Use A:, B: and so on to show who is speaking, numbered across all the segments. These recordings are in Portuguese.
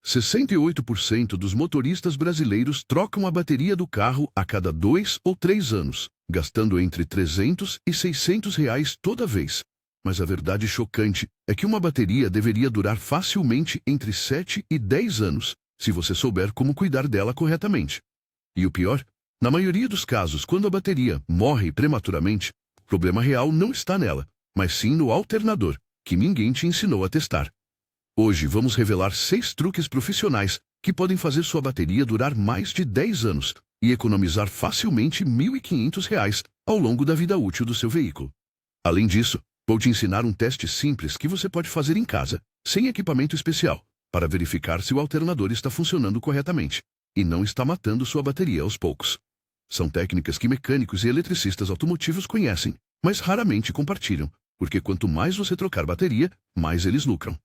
A: 68% dos motoristas brasileiros trocam a bateria do carro a cada 2 ou 3 anos, gastando entre R$ 300 e R$ 600 toda vez. Mas a verdade chocante é que uma bateria deveria durar facilmente entre 7 e 10 anos, se você souber como cuidar dela corretamente. E o pior? Na maioria dos casos, quando a bateria morre prematuramente, o problema real não está nela, mas sim no alternador, que ninguém te ensinou a testar. Hoje vamos revelar 6 truques profissionais que podem fazer sua bateria durar mais de 10 anos e economizar facilmente R$ 1.500 ao longo da vida útil do seu veículo. Além disso, vou te ensinar um teste simples que você pode fazer em casa, sem equipamento especial, para verificar se o alternador está funcionando corretamente e não está matando sua bateria aos poucos. São técnicas que mecânicos e eletricistas automotivos conhecem, mas raramente compartilham, porque quanto mais você trocar bateria, mais eles lucram.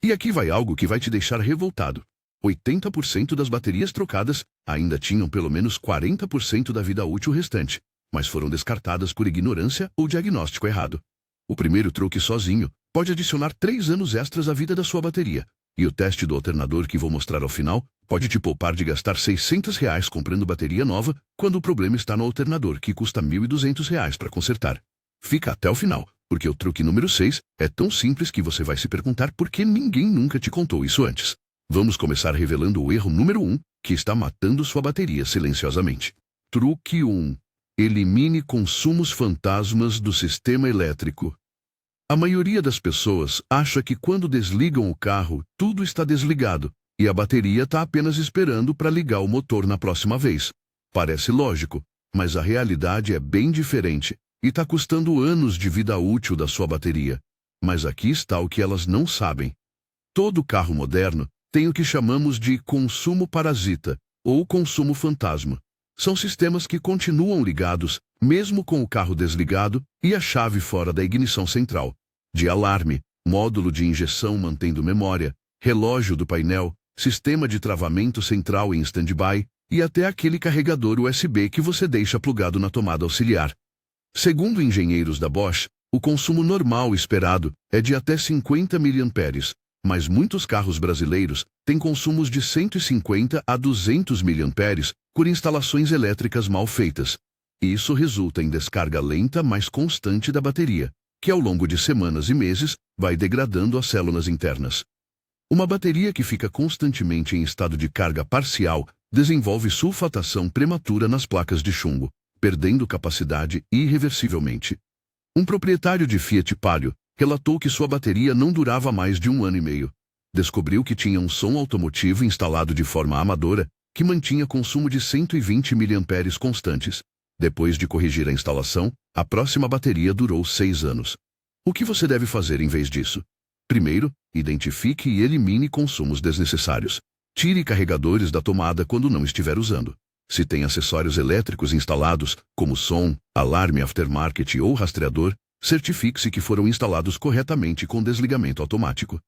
A: E aqui vai algo que vai te deixar revoltado. 80% das baterias trocadas ainda tinham pelo menos 40% da vida útil restante, mas foram descartadas por ignorância ou diagnóstico errado. O primeiro truque sozinho pode adicionar 3 anos extras à vida da sua bateria, e o teste do alternador que vou mostrar ao final pode te poupar de gastar R$ 600 comprando bateria nova, quando o problema está no alternador, que custa R$ 1.200 para consertar. Fica até o final, porque o truque número 6 é tão simples que você vai se perguntar por que ninguém nunca te contou isso antes. Vamos começar revelando o erro número 1, que está matando sua bateria silenciosamente. Truque 1. Elimine consumos fantasmas do sistema elétrico. A maioria das pessoas acha que quando desligam o carro, tudo está desligado, e a bateria está apenas esperando para ligar o motor na próxima vez. Parece lógico, mas a realidade é bem diferente, e está custando anos de vida útil da sua bateria. Mas aqui está o que elas não sabem. Todo carro moderno tem o que chamamos de consumo parasita, ou consumo fantasma. São sistemas que continuam ligados, mesmo com o carro desligado e a chave fora da ignição central. De alarme, módulo de injeção mantendo memória, relógio do painel, sistema de travamento central em stand-by e até aquele carregador USB que você deixa plugado na tomada auxiliar. Segundo engenheiros da Bosch, o consumo normal esperado é de até 50 mA, mas muitos carros brasileiros têm consumos de 150 a 200 mA por instalações elétricas mal feitas. Isso resulta em descarga lenta mas constante da bateria, que ao longo de semanas e meses vai degradando as células internas. Uma bateria que fica constantemente em estado de carga parcial desenvolve sulfatação prematura nas placas de chumbo, perdendo capacidade irreversivelmente. Um proprietário de Fiat Palio relatou que sua bateria não durava mais de 1 ano e meio. Descobriu que tinha um som automotivo instalado de forma amadora, que mantinha consumo de 120 mA constantes. Depois de corrigir a instalação, a próxima bateria durou 6 anos. O que você deve fazer em vez disso? Primeiro, identifique e elimine consumos desnecessários. Tire carregadores da tomada quando não estiver usando. Se tem acessórios elétricos instalados, como som, alarme aftermarket ou rastreador, certifique-se que foram instalados corretamente com desligamento automático.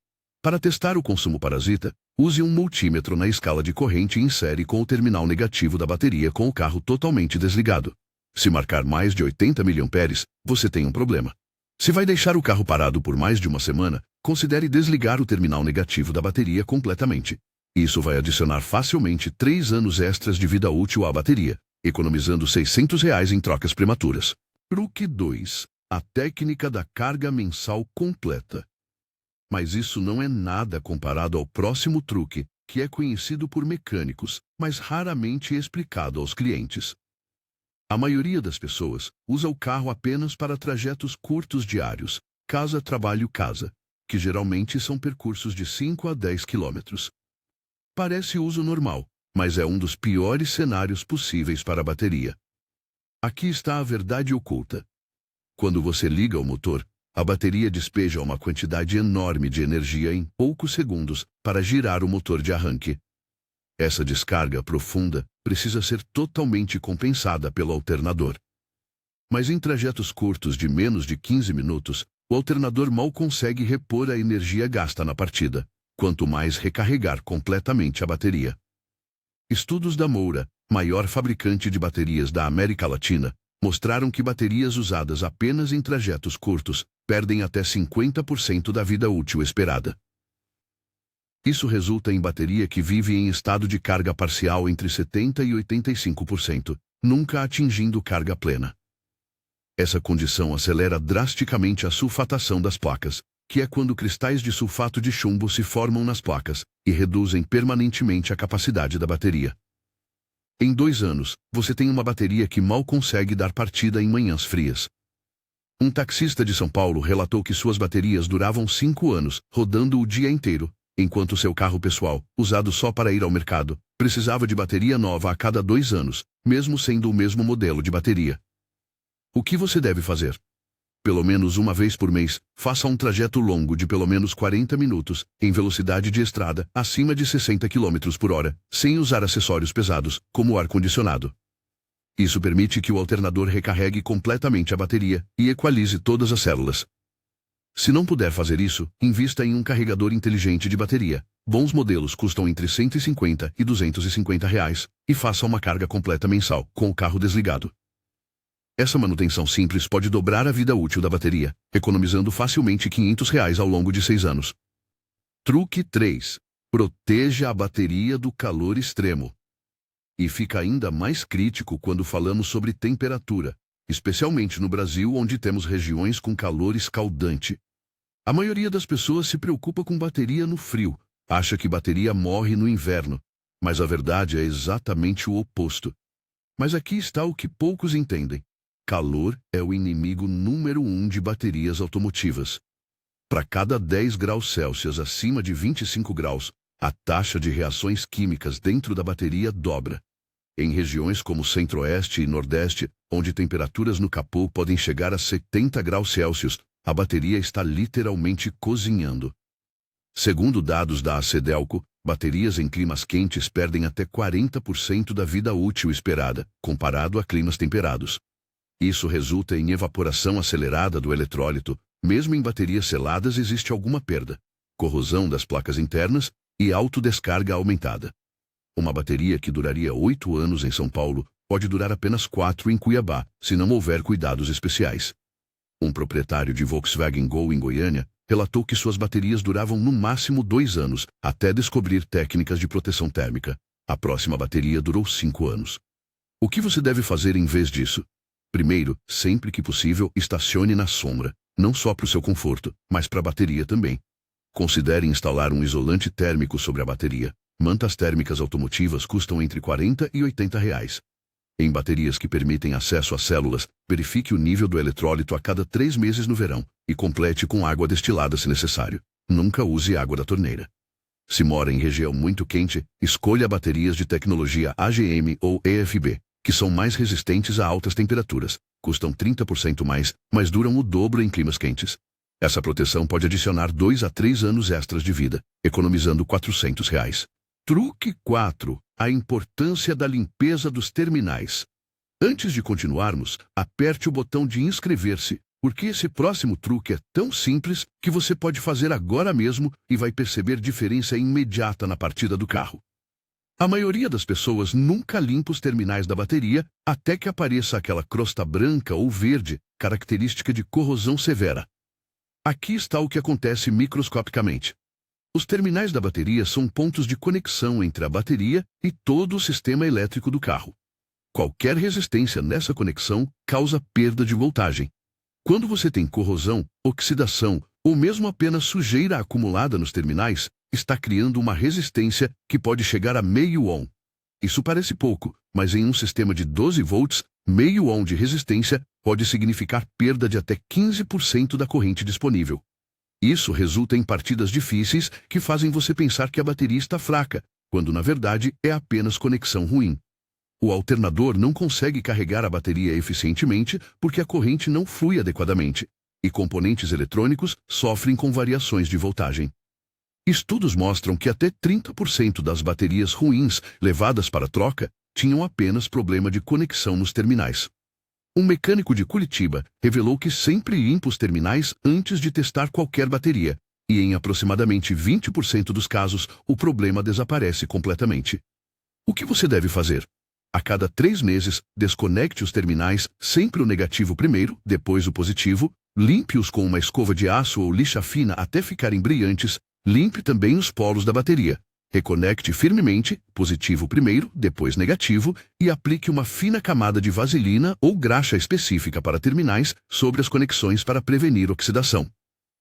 A: Para testar o consumo parasita, use um multímetro na escala de corrente e insere com o terminal negativo da bateria com o carro totalmente desligado. Se marcar mais de 80 mA, você tem um problema. Se vai deixar o carro parado por mais de uma semana, considere desligar o terminal negativo da bateria completamente. Isso vai adicionar facilmente 3 anos extras de vida útil à bateria, economizando R$ 600 em trocas prematuras. Truque 2. A técnica da carga mensal completa. Mas isso não é nada comparado ao próximo truque, que é conhecido por mecânicos, mas raramente explicado aos clientes. A maioria das pessoas usa o carro apenas para trajetos curtos diários, casa-trabalho-casa, que geralmente são percursos de 5 a 10 quilômetros. Parece uso normal, mas é um dos piores cenários possíveis para a bateria. Aqui está a verdade oculta. Quando você liga o motor, a bateria despeja uma quantidade enorme de energia em poucos segundos para girar o motor de arranque. Essa descarga profunda precisa ser totalmente compensada pelo alternador. Mas em trajetos curtos de menos de 15 minutos, o alternador mal consegue repor a energia gasta na partida, quanto mais recarregar completamente a bateria. Estudos da Moura, maior fabricante de baterias da América Latina, mostraram que baterias usadas apenas em trajetos curtos perdem até 50% da vida útil esperada. Isso resulta em bateria que vive em estado de carga parcial entre 70% e 85%, nunca atingindo carga plena. Essa condição acelera drasticamente a sulfatação das placas, que é quando cristais de sulfato de chumbo se formam nas placas e reduzem permanentemente a capacidade da bateria. Em 2 anos, você tem uma bateria que mal consegue dar partida em manhãs frias. Um taxista de São Paulo relatou que suas baterias duravam 5 anos, rodando o dia inteiro, enquanto seu carro pessoal, usado só para ir ao mercado, precisava de bateria nova a cada 2 anos, mesmo sendo o mesmo modelo de bateria. O que você deve fazer? Pelo menos uma vez por mês, faça um trajeto longo de pelo menos 40 minutos, em velocidade de estrada, acima de 60 km por hora, sem usar acessórios pesados, como o ar-condicionado. Isso permite que o alternador recarregue completamente a bateria e equalize todas as células. Se não puder fazer isso, invista em um carregador inteligente de bateria. Bons modelos custam entre R$150 e R$250 e faça uma carga completa mensal, com o carro desligado. Essa manutenção simples pode dobrar a vida útil da bateria, economizando facilmente R$500 ao longo de 6 anos. Truque 3. Proteja a bateria do calor extremo. E fica ainda mais crítico quando falamos sobre temperatura, especialmente no Brasil, onde temos regiões com calor escaldante. A maioria das pessoas se preocupa com bateria no frio, acha que bateria morre no inverno, mas a verdade é exatamente o oposto. Mas aqui está o que poucos entendem. Calor é o inimigo número 1 de baterias automotivas. Para cada 10 graus Celsius acima de 25 graus, a taxa de reações químicas dentro da bateria dobra. Em regiões como Centro-Oeste e Nordeste, onde temperaturas no capô podem chegar a 70 graus Celsius, a bateria está literalmente cozinhando. Segundo dados da Acedelco, baterias em climas quentes perdem até 40% da vida útil esperada, comparado a climas temperados. Isso resulta em evaporação acelerada do eletrólito. Mesmo em baterias seladas existe alguma perda, corrosão das placas internas e autodescarga aumentada. Uma bateria que duraria 8 anos em São Paulo pode durar apenas 4 em Cuiabá, se não houver cuidados especiais. Um proprietário de Volkswagen Gol em Goiânia relatou que suas baterias duravam no máximo 2 anos, até descobrir técnicas de proteção térmica. A próxima bateria durou 5 anos. O que você deve fazer em vez disso? Primeiro, sempre que possível, estacione na sombra, não só para o seu conforto, mas para a bateria também. Considere instalar um isolante térmico sobre a bateria. Mantas térmicas automotivas custam entre R$40 e R$80. Em baterias que permitem acesso a células, verifique o nível do eletrólito a cada 3 meses no verão e complete com água destilada se necessário. Nunca use água da torneira. Se mora em região muito quente, escolha baterias de tecnologia AGM ou EFB, que são mais resistentes a altas temperaturas, custam 30% mais, mas duram o dobro em climas quentes. Essa proteção pode adicionar 2 a 3 anos extras de vida, economizando R$400. Truque 4. A importância da limpeza dos terminais. Antes de continuarmos, aperte o botão de inscrever-se, porque esse próximo truque é tão simples que você pode fazer agora mesmo e vai perceber diferença imediata na partida do carro. A maioria das pessoas nunca limpa os terminais da bateria até que apareça aquela crosta branca ou verde, característica de corrosão severa. Aqui está o que acontece microscopicamente. Os terminais da bateria são pontos de conexão entre a bateria e todo o sistema elétrico do carro. Qualquer resistência nessa conexão causa perda de voltagem. Quando você tem corrosão, oxidação ou mesmo apenas sujeira acumulada nos terminais, está criando uma resistência que pode chegar a meio ohm. Isso parece pouco, mas em um sistema de 12 volts, meio ohm de resistência pode significar perda de até 15% da corrente disponível. Isso resulta em partidas difíceis que fazem você pensar que a bateria está fraca, quando na verdade é apenas conexão ruim. O alternador não consegue carregar a bateria eficientemente porque a corrente não flui adequadamente, e componentes eletrônicos sofrem com variações de voltagem. Estudos mostram que até 30% das baterias ruins levadas para troca tinham apenas problema de conexão nos terminais. Um mecânico de Curitiba revelou que sempre limpa os terminais antes de testar qualquer bateria, e em aproximadamente 20% dos casos o problema desaparece completamente. O que você deve fazer? A cada 3 meses, desconecte os terminais, sempre o negativo primeiro, depois o positivo, limpe-os com uma escova de aço ou lixa fina até ficarem brilhantes, Limpe também os polos da bateria. Reconecte firmemente, positivo primeiro, depois negativo, e aplique uma fina camada de vaselina ou graxa específica para terminais sobre as conexões para prevenir oxidação.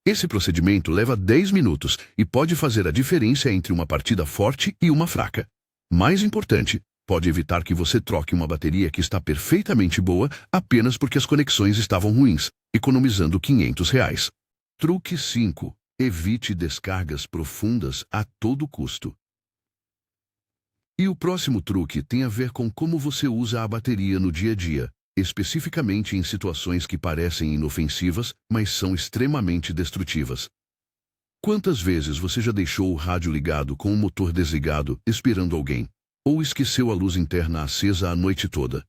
A: Esse procedimento leva 10 minutos e pode fazer a diferença entre uma partida forte e uma fraca. Mais importante, pode evitar que você troque uma bateria que está perfeitamente boa apenas porque as conexões estavam ruins, economizando R$ 500. Truque 5. Evite descargas profundas a todo custo. E o próximo truque tem a ver com como você usa a bateria no dia a dia, especificamente em situações que parecem inofensivas, mas são extremamente destrutivas. Quantas vezes você já deixou o rádio ligado com o motor desligado, esperando alguém? Ou esqueceu a luz interna acesa a noite toda?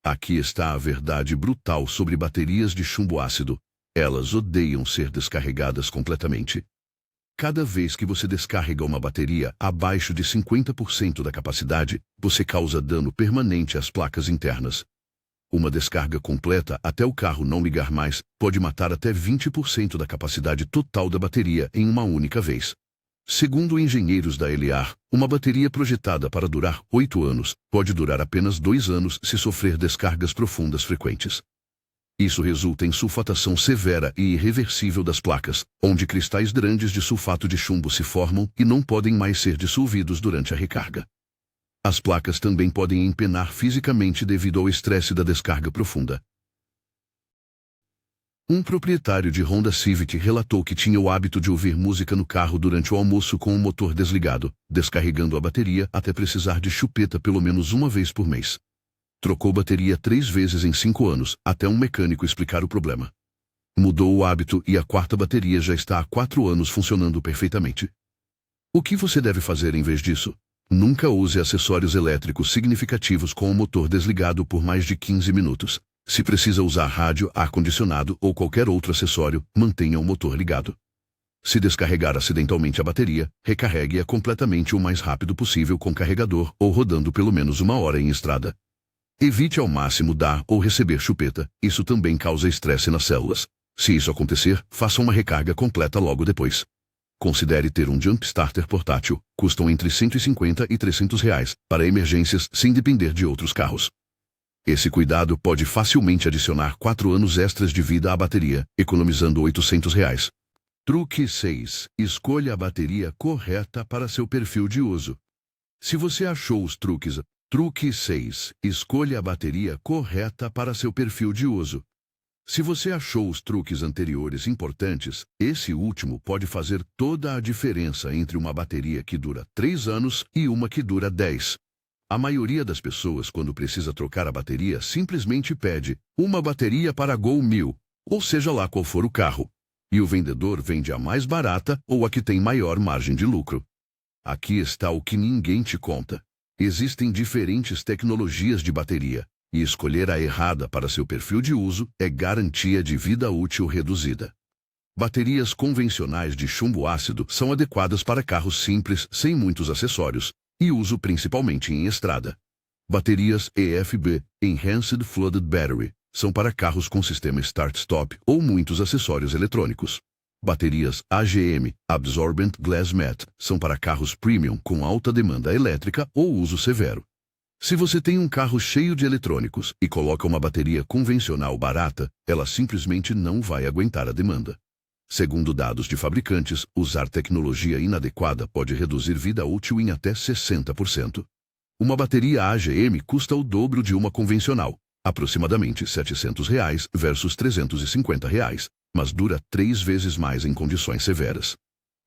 A: Aqui está a verdade brutal sobre baterias de chumbo ácido. Elas odeiam ser descarregadas completamente. Cada vez que você descarrega uma bateria abaixo de 50% da capacidade, você causa dano permanente às placas internas. Uma descarga completa até o carro não ligar mais pode matar até 20% da capacidade total da bateria em uma única vez. Segundo engenheiros da LR, uma bateria projetada para durar 8 anos pode durar apenas 2 anos se sofrer descargas profundas frequentes. Isso resulta em sulfatação severa e irreversível das placas, onde cristais grandes de sulfato de chumbo se formam e não podem mais ser dissolvidos durante a recarga. As placas também podem empenar fisicamente devido ao estresse da descarga profunda. Um proprietário de Honda Civic relatou que tinha o hábito de ouvir música no carro durante o almoço com o motor desligado, descarregando a bateria até precisar de chupeta pelo menos uma vez por mês. Trocou bateria 3 vezes em 5 anos, até um mecânico explicar o problema. Mudou o hábito e a 4ª bateria já está há 4 anos funcionando perfeitamente. O que você deve fazer em vez disso? Nunca use acessórios elétricos significativos com o motor desligado por mais de 15 minutos. Se precisa usar rádio, ar-condicionado ou qualquer outro acessório, mantenha o motor ligado. Se descarregar acidentalmente a bateria, recarregue-a completamente o mais rápido possível com carregador ou rodando pelo menos 1 hora em estrada. Evite ao máximo dar ou receber chupeta, isso também causa estresse nas células. Se isso acontecer, faça uma recarga completa logo depois. Considere ter um jump starter portátil, custam entre R$ 150 e R$ 300, para emergências sem depender de outros carros. Esse cuidado pode facilmente adicionar 4 anos extras de vida à bateria, economizando R$ 800. Truque 6. Escolha a bateria correta para seu perfil de uso. Se você achou os truques, Truque 6. Escolha a bateria correta para seu perfil de uso. Se você achou os truques anteriores importantes, esse último pode fazer toda a diferença entre uma bateria que dura 3 anos e uma que dura 10. A maioria das pessoas, quando precisa trocar a bateria, simplesmente pede uma bateria para Gol 1000, ou seja lá qual for o carro, e o vendedor vende a mais barata ou a que tem maior margem de lucro. Aqui está o que ninguém te conta. Existem diferentes tecnologias de bateria, e escolher a errada para seu perfil de uso é garantia de vida útil reduzida. Baterias convencionais de chumbo ácido são adequadas para carros simples sem muitos acessórios, e uso principalmente em estrada. Baterias EFB, Enhanced Flooded Battery, são para carros com sistema Start-Stop ou muitos acessórios eletrônicos. Baterias AGM, Absorbent Glass Mat, são para carros premium com alta demanda elétrica ou uso severo. Se você tem um carro cheio de eletrônicos e coloca uma bateria convencional barata, ela simplesmente não vai aguentar a demanda. Segundo dados de fabricantes, usar tecnologia inadequada pode reduzir vida útil em até 60%. Uma bateria AGM custa o dobro de uma convencional, aproximadamente R$ 700 versus R$ 350, mas dura 3 vezes mais em condições severas.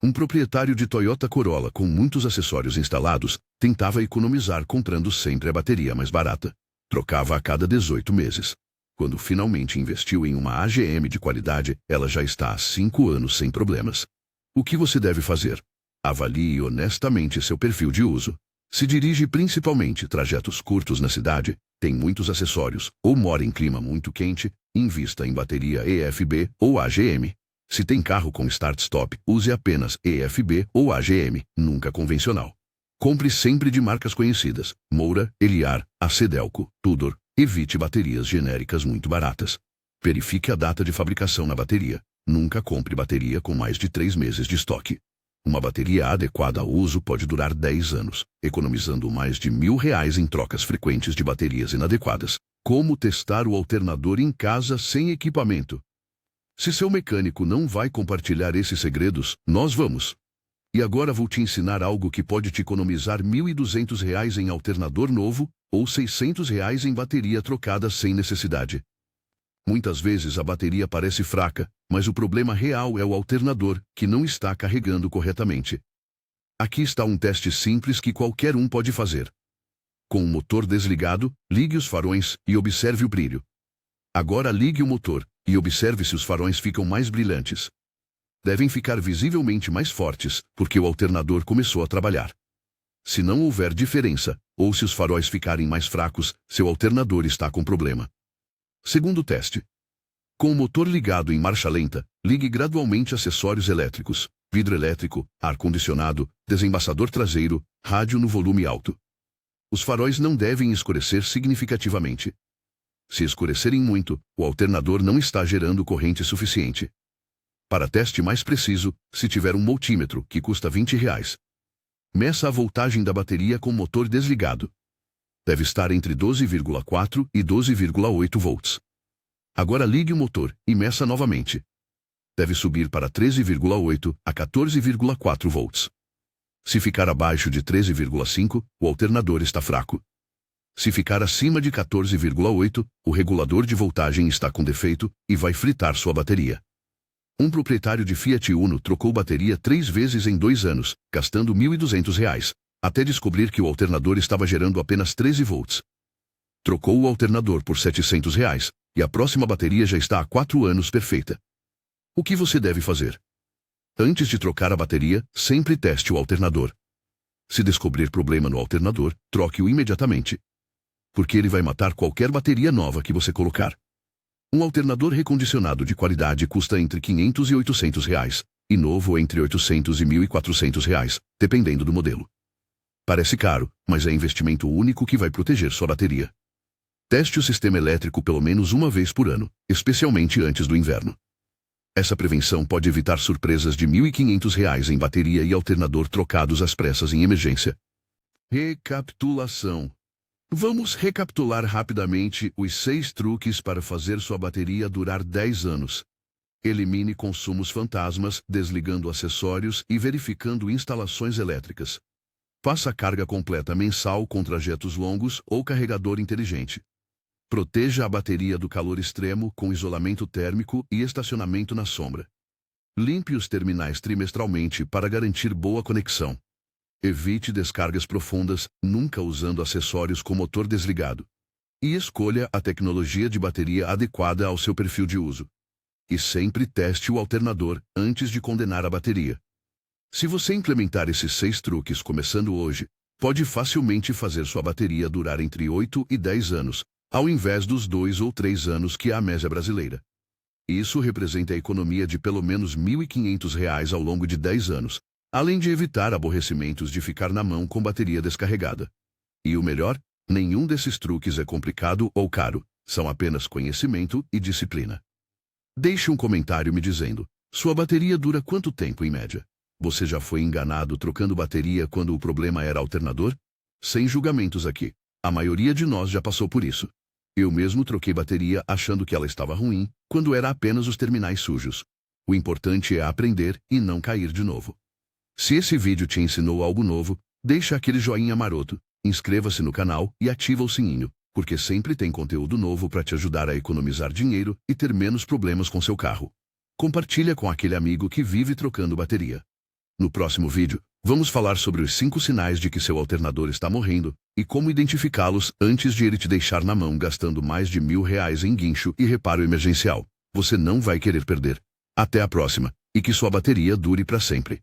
A: Um proprietário de Toyota Corolla com muitos acessórios instalados tentava economizar comprando sempre a bateria mais barata. Trocava a cada 18 meses. Quando finalmente investiu em uma AGM de qualidade, ela já está há 5 anos sem problemas. O que você deve fazer? Avalie honestamente seu perfil de uso. Se dirige principalmente trajetos curtos na cidade, tem muitos acessórios ou mora em clima muito quente, invista em bateria EFB ou AGM. Se tem carro com Start-Stop, use apenas EFB ou AGM, nunca convencional. Compre sempre de marcas conhecidas, Moura, Eliar, Acedelco, Tudor. Evite baterias genéricas muito baratas. Verifique a data de fabricação na bateria. Nunca compre bateria com mais de 3 meses de estoque. Uma bateria adequada ao uso pode durar 10 anos, economizando mais de R$ 1.000 em trocas frequentes de baterias inadequadas. Como testar o alternador em casa sem equipamento? Se seu mecânico não vai compartilhar esses segredos, nós vamos. E agora vou te ensinar algo que pode te economizar R$ 1.200 em alternador novo ou R$ 600 em bateria trocada sem necessidade. Muitas vezes a bateria parece fraca, mas o problema real é o alternador, que não está carregando corretamente. Aqui está um teste simples que qualquer um pode fazer. Com o motor desligado, ligue os farões e observe o brilho. Agora ligue o motor e observe se os farões ficam mais brilhantes. Devem ficar visivelmente mais fortes, porque o alternador começou a trabalhar. Se não houver diferença, ou se os faróis ficarem mais fracos, seu alternador está com problema. Segundo teste. Com o motor ligado em marcha lenta, ligue gradualmente acessórios elétricos, vidro elétrico, ar-condicionado, desembaçador traseiro, rádio no volume alto. Os faróis não devem escurecer significativamente. Se escurecerem muito, o alternador não está gerando corrente suficiente. Para teste mais preciso, se tiver um multímetro, que custa R$ 20. Meça a voltagem da bateria com o motor desligado. Deve estar entre 12,4 e 12,8 volts. Agora ligue o motor e meça novamente. Deve subir para 13,8 a 14,4 volts. Se ficar abaixo de 13,5, o alternador está fraco. Se ficar acima de 14,8, o regulador de voltagem está com defeito e vai fritar sua bateria. Um proprietário de Fiat Uno trocou bateria 3 vezes em 2 anos, gastando R$ 1.200, até descobrir que o alternador estava gerando apenas 13 volts. Trocou o alternador por R$ 700 e a próxima bateria já está há 4 anos perfeita. O que você deve fazer? Antes de trocar a bateria, sempre teste o alternador. Se descobrir problema no alternador, troque-o imediatamente. Porque ele vai matar qualquer bateria nova que você colocar. Um alternador recondicionado de qualidade custa entre R$ 500 e R$ 800, e novo entre R$ 800 e R$ 1.400, dependendo do modelo. Parece caro, mas é investimento único que vai proteger sua bateria. Teste o sistema elétrico pelo menos uma vez por ano, especialmente antes do inverno. Essa prevenção pode evitar surpresas de R$ 1.500 em bateria e alternador trocados às pressas em emergência. Recapitulação. Vamos recapitular rapidamente os 6 truques para fazer sua bateria durar 10 anos. Elimine consumos fantasmas, desligando acessórios e verificando instalações elétricas. Faça carga completa mensal com trajetos longos ou carregador inteligente. Proteja a bateria do calor extremo com isolamento térmico e estacionamento na sombra. Limpe os terminais trimestralmente para garantir boa conexão. Evite descargas profundas, nunca usando acessórios com motor desligado. E escolha a tecnologia de bateria adequada ao seu perfil de uso. E sempre teste o alternador antes de condenar a bateria. Se você implementar esses 6 truques começando hoje, pode facilmente fazer sua bateria durar entre 8 e 10 anos, ao invés dos 2 ou 3 anos que é a média brasileira. Isso representa a economia de pelo menos R$ 1.500 ao longo de 10 anos, além de evitar aborrecimentos de ficar na mão com bateria descarregada. E o melhor, nenhum desses truques é complicado ou caro, são apenas conhecimento e disciplina. Deixe um comentário me dizendo, sua bateria dura quanto tempo em média? Você já foi enganado trocando bateria quando o problema era alternador? Sem julgamentos aqui. A maioria de nós já passou por isso. Eu mesmo troquei bateria achando que ela estava ruim, quando era apenas os terminais sujos. O importante é aprender e não cair de novo. Se esse vídeo te ensinou algo novo, deixa aquele joinha maroto, inscreva-se no canal e ativa o sininho, porque sempre tem conteúdo novo para te ajudar a economizar dinheiro e ter menos problemas com seu carro. Compartilha com aquele amigo que vive trocando bateria. No próximo vídeo, vamos falar sobre os 5 sinais de que seu alternador está morrendo e como identificá-los antes de ele te deixar na mão gastando mais de R$ 1.000 em guincho e reparo emergencial. Você não vai querer perder. Até a próxima, e que sua bateria dure para sempre.